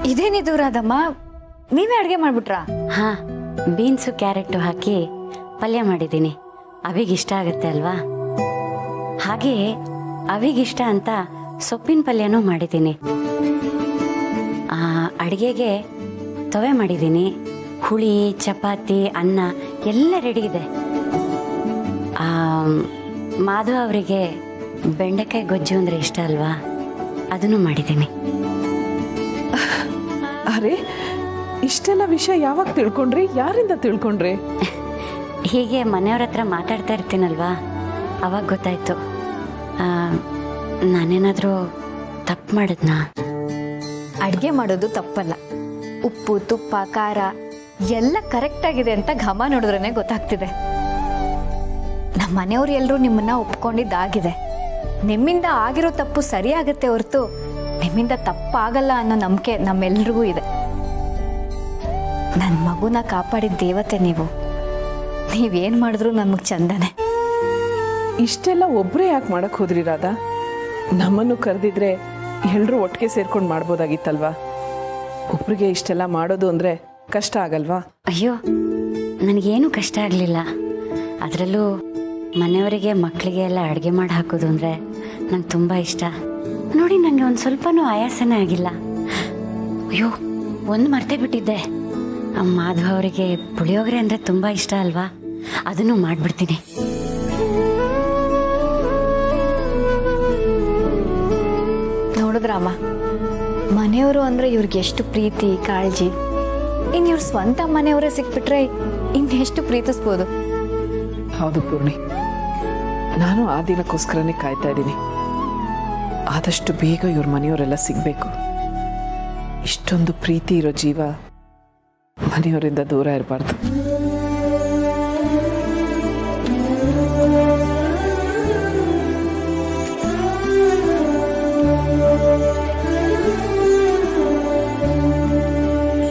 ಇದೇನಿದು ರಾಧಮ್ಮ, ನೀವೇ ಅಡುಗೆ ಮಾಡ್ಬಿಟ್ರಾ? ಹಾ, ಬೀನ್ಸು ಕ್ಯಾರೆಟು ಹಾಕಿ ಪಲ್ಯ ಮಾಡಿದ್ದೀನಿ. ಅವಿಗಿಷ್ಟ ಆಗುತ್ತೆ ಅಲ್ವಾ? ಹಾಗೆ ಅವಿಗಿಷ್ಟ ಅಂತ ಸೊಪ್ಪಿನ ಪಲ್ಯನೂ ಮಾಡಿದ್ದೀನಿ. ಅಡುಗೆಗೆ ತವೆ ಮಾಡಿದ್ದೀನಿ. ಹುಳಿ, ಚಪಾತಿ, ಅನ್ನ ಎಲ್ಲ ರೆಡಿ ಇದೆ. ಮಾಧವ ಅವರಿಗೆ ಬೆಂಡೆಕಾಯಿ ಗೊಜ್ಜು ಅಂದರೆ ಇಷ್ಟ ಅಲ್ವಾ? ಅದನ್ನು ಮಾಡಿದ್ದೀನಿ. ಅರೆ, ಇಷ್ಟೆಲ್ಲ ವಿಷಯ ಯಾವಾಗ ತಿಳ್ಕೊಂಡ್ರಿ? ಯಾರಿಂದ ತಿಳ್ಕೊಂಡ್ರಿ? ಹೀಗೆ ಮನೆಯವ್ರ ಹತ್ರ ಮಾತಾಡ್ತಾ ಇರ್ತೀನಲ್ವಾ, ಅವಾಗ ಗೊತ್ತಾಯ್ತು. ನಾನೇನಾದರೂ ತಪ್ಪು ಮಾಡಿದ್ನಾ? ಅಡುಗೆ ಮಾಡೋದು ತಪ್ಪಲ್ಲ. ಉಪ್ಪು, ತುಪ್ಪ, ಖಾರ ಎಲ್ಲ ಕರೆಕ್ಟ್ ಆಗಿದೆ ಅಂತ ಘಮ ನೋಡಿದ್ರೇ ಗೊತ್ತಾಗ್ತಿದೆ. ನಮ್ಮ ಮನೆಯವ್ರು ಎಲ್ಲರೂ ನಿಮ್ಮನ್ನ ಒಪ್ಕೊಂಡಿದ್ದಾಗಿದೆ. ನಿಮ್ಮಿಂದ ಆಗಿರೋ ತಪ್ಪು ಸರಿಯಾಗತ್ತೆ ಹೊರತು ನಿಮ್ಮಿಂದ ತಪ್ಪಾಗಲ್ಲ ಅನ್ನೋ ನಂಬಿಕೆ ನಮ್ಮೆಲ್ರಿಗೂ ಇದೆ. ನನ್ನ ಮಗುನ ಕಾಪಾಡಿದ ದೇವತೆ ನೀವು. ನೀವೇನು ಮಾಡಿದ್ರು ನಮಗೆ ಚಂದನೆ. ಇಷ್ಟೆಲ್ಲ ಒಬ್ಬರೇ ಯಾಕೆ ಮಾಡಕ್ ಹೋದ್ರಿ ರಾಧಾ? ನಮ್ಮನ್ನು ಕರೆದಿದ್ರೆ ಎಲ್ಲರೂ ಒಟ್ಟಿಗೆ ಸೇರ್ಕೊಂಡು ಮಾಡ್ಬೋದಾಗಿತ್ತಲ್ವಾ? ಒಬ್ರಿಗೆ ಇಷ್ಟೆಲ್ಲ ಮಾಡೋದು ಅಂದ್ರೆ ಕಷ್ಟ ಆಗಲ್ವಾ? ಅಯ್ಯೋ, ನನಗೇನು ಕಷ್ಟ ಆಗಲಿಲ್ಲ. ಅದರಲ್ಲೂ ಮನೆಯವರಿಗೆ, ಮಕ್ಕಳಿಗೆ ಎಲ್ಲ ಅಡುಗೆ ಮಾಡಿ ಹಾಕೋದು ಅಂದರೆ ನಂಗೆ ತುಂಬ ಇಷ್ಟ. ನೋಡಿ, ನನಗೆ ಒಂದು ಸ್ವಲ್ಪನೂ ಆಯಾಸನೇ ಆಗಿಲ್ಲ. ಅಯ್ಯೋ, ಒಂದು ಮರ್ತೇ ಬಿಟ್ಟಿದ್ದೆ. ಮಾಧವ ಅವರಿಗೆ ಪುಳಿಯೋಗರೆ ಅಂದರೆ ತುಂಬ ಇಷ್ಟ ಅಲ್ವಾ? ಅದನ್ನು ಮಾಡಿಬಿಡ್ತೀನಿ. ನೋಡಿದ್ರಮ್ಮ, ಮನೆಯವರು ಅಂದರೆ ಇವ್ರಿಗೆ ಎಷ್ಟು ಪ್ರೀತಿ, ಕಾಳಜಿ. ಇನ್ನು ಇವ್ರ ಸ್ವಂತ ಮನೆಯವರೇ ಸಿಕ್ಬಿಟ್ರೆ ಇನ್ನೆಷ್ಟು ಪ್ರೀತಿಸ್ಬೋದು. ಹೌದು ಪೂರ್ಣಿ, ನಾನು ಆ ದಿನಕ್ಕೋಸ್ಕರನೇ ಕಾಯ್ತಾ ಇದ್ದೀನಿ. ಆದಷ್ಟು ಬೇಗ ಇವ್ರ ಮನೆಯವರೆಲ್ಲ ಸಿಗಬೇಕು. ಇಷ್ಟೊಂದು ಪ್ರೀತಿ ಇರೋ ಜೀವ ಮನೆಯವರಿಂದ ದೂರ ಇರಬಾರ್ದು.